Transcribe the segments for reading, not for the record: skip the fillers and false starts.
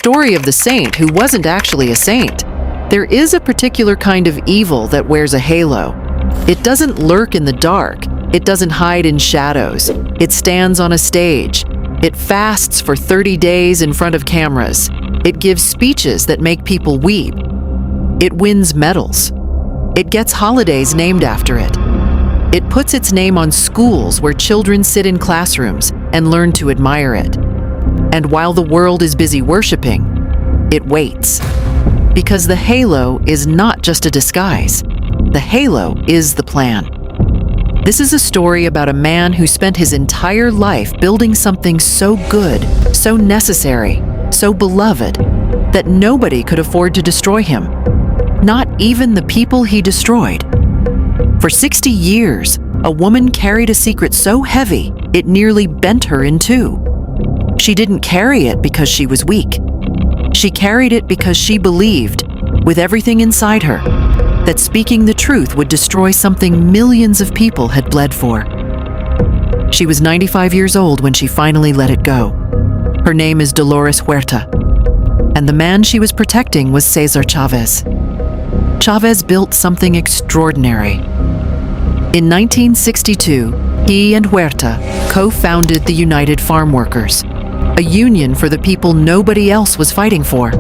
story of the saint who wasn't actually a saint. There is a particular kind of evil that wears a halo. It doesn't lurk in the dark. It doesn't hide in shadows. It stands on a stage. It fasts for 30 days in front of cameras. It gives speeches that make people weep. It wins medals. It gets holidays named after it. It puts its name on schools where children sit in classrooms and learn to admire it. And while the world is busy worshiping, it waits. Because the halo is not just a disguise. The halo is the plan. This is a story about a man who spent his entire life building something so good, so necessary, so beloved, that nobody could afford to destroy him. Not even the people he destroyed. For 60 years, a woman carried a secret so heavy it nearly bent her in two. She didn't carry it because she was weak. She carried it because she believed, with everything inside her, that speaking the truth would destroy something millions of people had bled for. She was 95 years old when she finally let it go. Her name is Dolores Huerta, and the man she was protecting was Cesar Chavez. Chavez built something extraordinary. In 1962, he and Huerta co-founded the United Farm Workers, a union for the people nobody else was fighting for.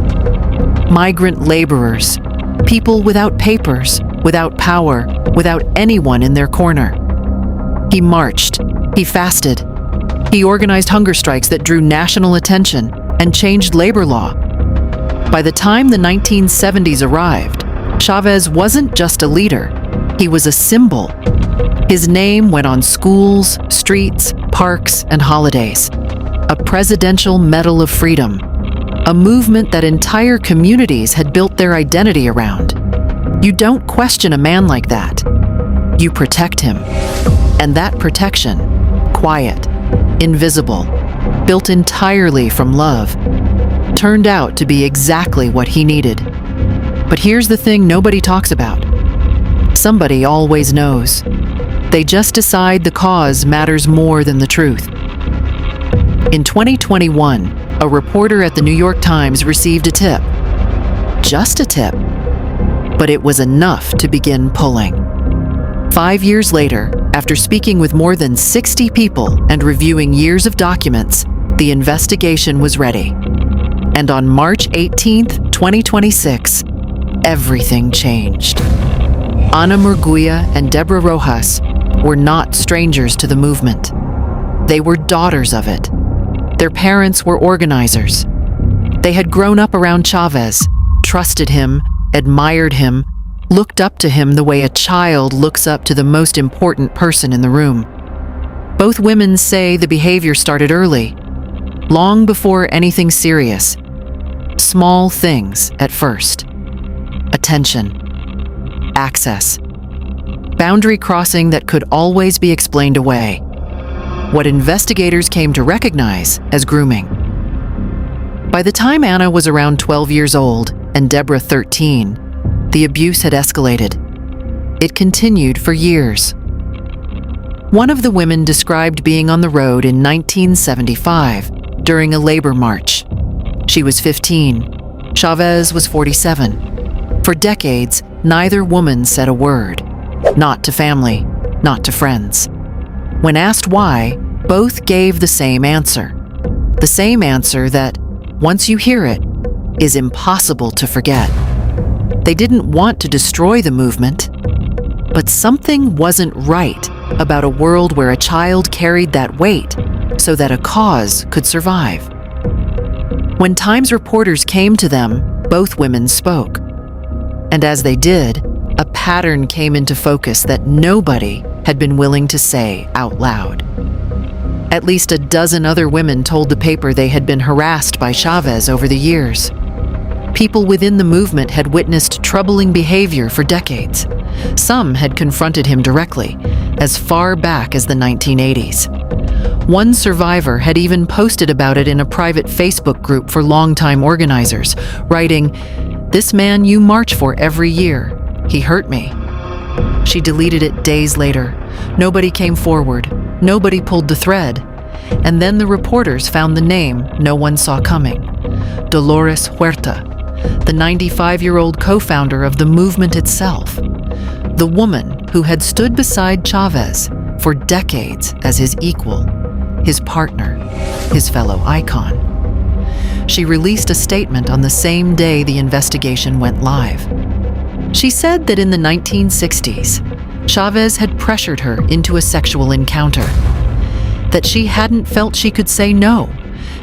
Migrant laborers, people without papers, without power, without anyone in their corner. He marched, he fasted, he organized hunger strikes that drew national attention and changed labor law. By the time the 1970s arrived, Chavez wasn't just a leader, he was a symbol. His name went on schools, streets, parks, and holidays. A presidential medal of freedom. A movement that entire communities had built their identity around. You don't question a man like that. You protect him. And that protection, quiet, invisible, built entirely from love, turned out to be exactly what he needed. But here's the thing nobody talks about. Somebody always knows. They just decide the cause matters more than the truth. In 2021, a reporter at the New York Times received a tip. Just a tip. But it was enough to begin pulling. 5 years later, after speaking with more than 60 people and reviewing years of documents, the investigation was ready. And on March 18th, 2026, everything changed. Ana Murguia and Deborah Rojas were not strangers to the movement. They were daughters of it. Their parents were organizers. They had grown up around Chavez, trusted him, admired him, looked up to him the way a child looks up to the most important person in the room. Both women say the behavior started early, long before anything serious. Small things at first. Attention. Access. Boundary crossing that could always be explained away. What investigators came to recognize as grooming. By the time Anna was around 12 years old and Deborah 13, the abuse had escalated. It continued for years. One of the women described being on the road in 1975 during a labor march. She was 15. Chavez was 47. For decades, neither woman said a word. Not to family, not to friends. When asked why, both gave the same answer. The same answer that, once you hear it, is impossible to forget. They didn't want to destroy the movement, but something wasn't right about a world where a child carried that weight so that a cause could survive. When Times reporters came to them, both women spoke. And as they did, a pattern came into focus that nobody had been willing to say out loud. At least a dozen other women told the paper they had been harassed by Chavez over the years. People within the movement had witnessed troubling behavior for decades. Some had confronted him directly, as far back as the 1980s. One survivor had even posted about it in a private Facebook group for longtime organizers, writing, "This man you march for every year, he hurt me." She deleted it days later. Nobody came forward. Nobody pulled the thread. And then the reporters found the name no one saw coming. Dolores Huerta, the 95-year-old co-founder of the movement itself, the woman who had stood beside Chavez for decades as his equal, his partner, his fellow icon. She released a statement on the same day the investigation went live. She said that in the 1960s, Chavez had pressured her into a sexual encounter, that she hadn't felt she could say no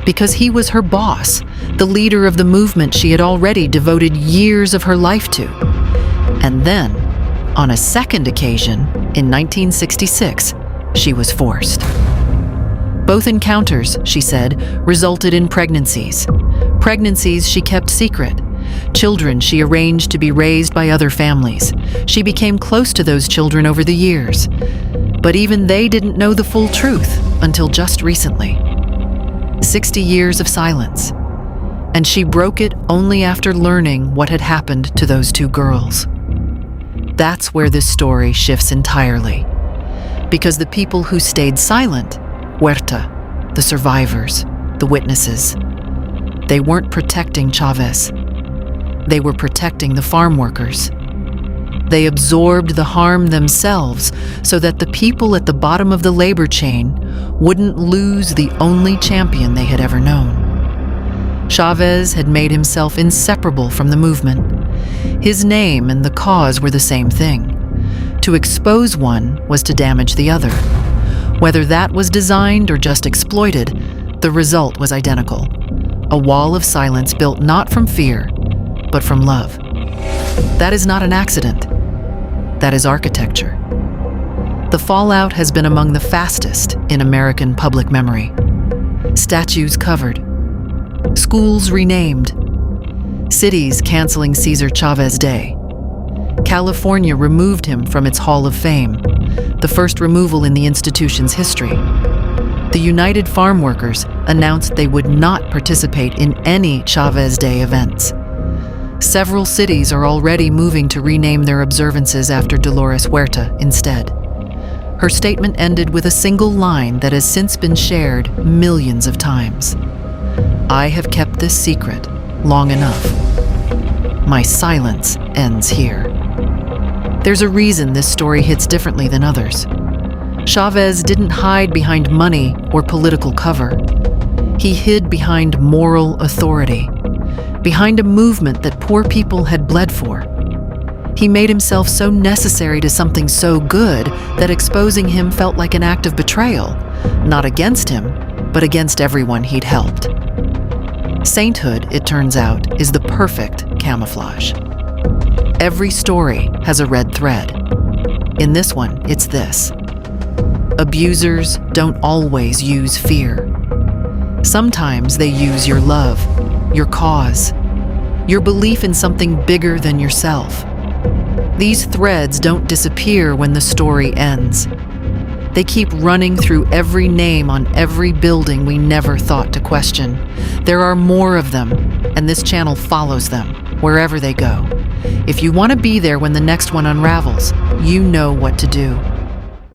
because he was her boss, the leader of the movement she had already devoted years of her life to. And then, on a second occasion, in 1966, she was forced. Both encounters, she said, resulted in pregnancies. Pregnancies she kept secret. Children she arranged to be raised by other families. She became close to those children over the years. But even they didn't know the full truth until just recently. 60 years of silence. And she broke it only after learning what had happened to those two girls. That's where this story shifts entirely. Because the people who stayed silent, Huerta, the survivors, the witnesses, they weren't protecting Chavez. They were protecting the farm workers. They absorbed the harm themselves so that the people at the bottom of the labor chain wouldn't lose the only champion they had ever known. Chavez had made himself inseparable from the movement. His name and the cause were the same thing. To expose one was to damage the other. Whether that was designed or just exploited, the result was identical. A wall of silence built not from fear, but from love. That is not an accident. That is architecture. The fallout has been among the fastest in American public memory. Statues covered, schools renamed, cities canceling Cesar Chavez Day. California removed him from its Hall of Fame, the first removal in the institution's history. The United Farm Workers announced they would not participate in any Chavez Day events. Several cities are already moving to rename their observances after Dolores Huerta instead. Her statement ended with a single line that has since been shared millions of times. "I have kept this secret long enough. My silence ends here." There's a reason this story hits differently than others. Chavez didn't hide behind money or political cover. He hid behind moral authority, behind a movement that poor people had bled for. He made himself so necessary to something so good that exposing him felt like an act of betrayal, not against him, but against everyone he'd helped. Sainthood, it turns out, is the perfect camouflage. Every story has a red thread. In this one, it's this: abusers don't always use fear. Sometimes they use your love, your cause, your belief in something bigger than yourself. These threads don't disappear when the story ends. They keep running through every name on every building we never thought to question. There are more of them, and this channel follows them, wherever they go. If you want to be there when the next one unravels, you know what to do.